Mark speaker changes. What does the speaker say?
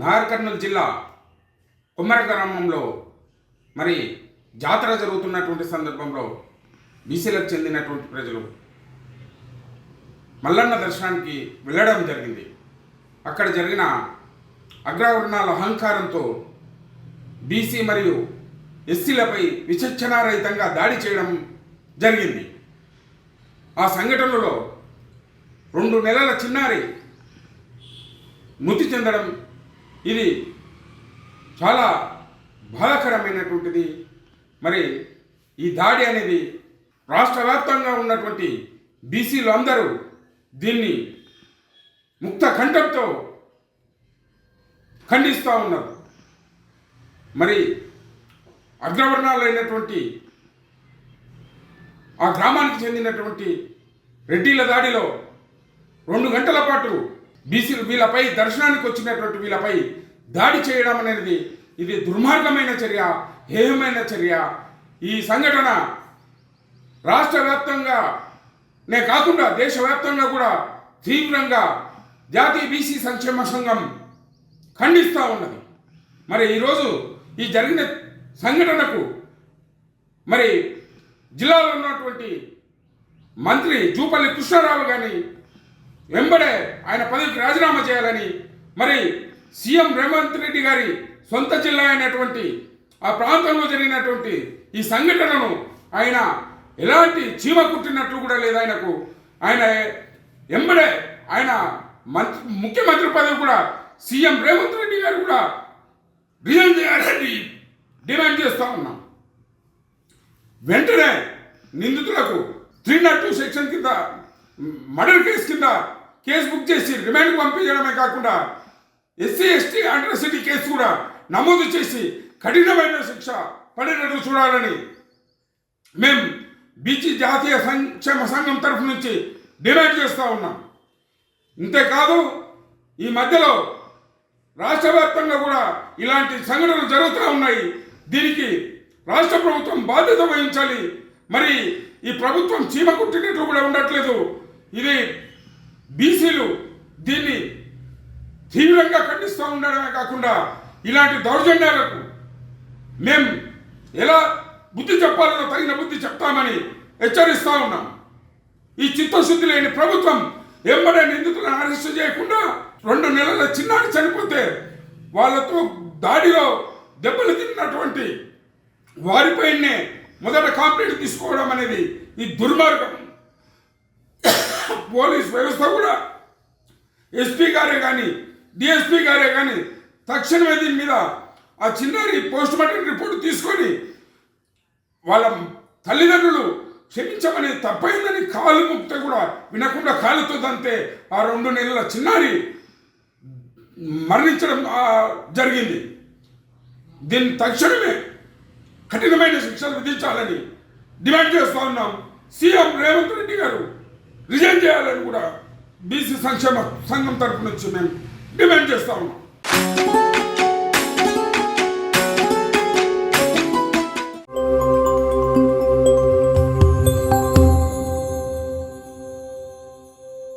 Speaker 1: నాగర్ కర్నూలు జిల్లా కుమ్మర గ్రామంలో మరి జాతర జరుగుతున్నటువంటి సందర్భంలో బీసీలకు చెందినటువంటి ప్రజలు మల్లన్న దర్శనానికి వెళ్ళడం జరిగింది. అక్కడ జరిగిన అగ్రవర్ణాల అహంకారంతో బీసీ మరియు ఎస్సీలపై విచక్షణారహితంగా దాడి చేయడం జరిగింది. ఆ సంఘటనలో 2 నెలల చిన్నారి మృతి చెందడం ఇది చాలా బాధాకరమైనటువంటిది. మరి ఈ దాడి అనేది రాష్ట్ర వ్యాప్తంగా ఉన్నటువంటి బీసీలు అందరూ దీన్ని ముక్త కంఠంతో ఖండిస్తూ ఉన్నారు. మరి అగ్రవర్ణాలైనటువంటి ఆ గ్రామానికి చెందినటువంటి రెడ్డిల దాడిలో 2 గంటల పాటు బీసీలు వీళ్ళపై దర్శనానికి వచ్చినటువంటి వీళ్ళపై దాడి చేయడం అనేది ఇది దుర్మార్గమైన చర్య, హేయమైన చర్య. ఈ సంఘటన రాష్ట్ర వ్యాప్తంగానే కాకుండా దేశవ్యాప్తంగా కూడా తీవ్రంగా జాతీయ బీసీ సంక్షేమ సంఘం ఖండిస్తూ ఉన్నది. మరి ఈరోజు ఈ జరిగిన సంఘటనకు మరి జిల్లాలో ఉన్నటువంటి మంత్రి జూపల్లి కృష్ణారావు కానీ వెంబడే ఆయన పదవికి రాజీనామా చేయాలని, మరి సీఎం రేవంత్ రెడ్డి గారి సొంత జిల్లా అయినటువంటి ఆ ప్రాంతంలో జరిగినటువంటి ఈ సంఘటనను ఆయన ఎలాంటి చీమ కుట్టినట్లు కూడా లేదు. ఆయన వెంబడే ఆయన ముఖ్యమంత్రి పదవి కూడా సీఎం రేవంత్ రెడ్డి గారు కూడా రిజైన్ చేయాలని డిమాండ్ చేస్తూ ఉన్నాం. వెంటనే నిందితులకు 302 సెక్షన్ కింద మర్డర్ కేసు కింద కేసు బుక్ చేసి రిమాండ్కి పంపించడమే కాకుండా ఎస్సీ ఎస్టీ అట్రాసిటీ కేసు కూడా నమోదు చేసి కఠినమైన శిక్ష పడేటట్లు చూడాలని మేము బీసీ జాతీయ సంక్షేమ సంఘం తరఫు నుంచి డిమాండ్ చేస్తూ ఉన్నాం. ఇంతేకాదు ఈ మధ్యలో రాష్ట్ర వ్యాప్తంగా కూడా ఇలాంటి సంఘటనలు జరుగుతూ ఉన్నాయి. దీనికి రాష్ట్ర ప్రభుత్వం బాధ్యత వహించాలి. మరి ఈ ప్రభుత్వం చీమ కుట్టినట్లు కూడా ఉండట్లేదు. ఇది బీసీలు దీన్ని తీవ్రంగా ఖండిస్తూ ఉండడమే కాకుండా ఇలాంటి దౌర్జన్యాలకు మేము ఎలా బుద్ధి చెప్పాలనో తగిన బుద్ధి చెప్తామని హెచ్చరిస్తూ ఉన్నాం. ఈ చిత్తశుద్ధి లేని ప్రభుత్వం వెంబడే నిందితులను అరెస్టు చేయకుండా 2 నెలల చిన్నారి చనిపోతే వాళ్ళతో దాడిలో దెబ్బలు తిన్నటువంటి వారిపైనే మొదట కంప్లైంట్ తీసుకోవడం అనేది ఈ దుర్మార్గం. పోలీస్ వ్యవస్థ కూడా ఎస్పీ గారే కానీ డిఎస్పీ గారే కానీ తక్షణమే దీని మీద ఆ చిన్నారి పోస్ట్ మార్టం రిపోర్ట్ తీసుకొని వాళ్ళ తల్లిదండ్రులు క్షమించమని తప్పైందని కాలు ముక్తే కూడా వినకుండా కాలుతో దంతే ఆ 2 నెలల చిన్నారి మరణించడం జరిగింది. దీన్ని తక్షణమే కఠినమైన శిక్షలు విధించాలని డిమాండ్ చేస్తూ ఉన్నాం. సీఎం రేవంత్ రెడ్డి గారు రిజైన్ చేయాలని కూడా బీసీ సంక్షేమ సంఘం తరపు నుంచి మేము డిమాండ్ చేస్తూ ఉన్నాం.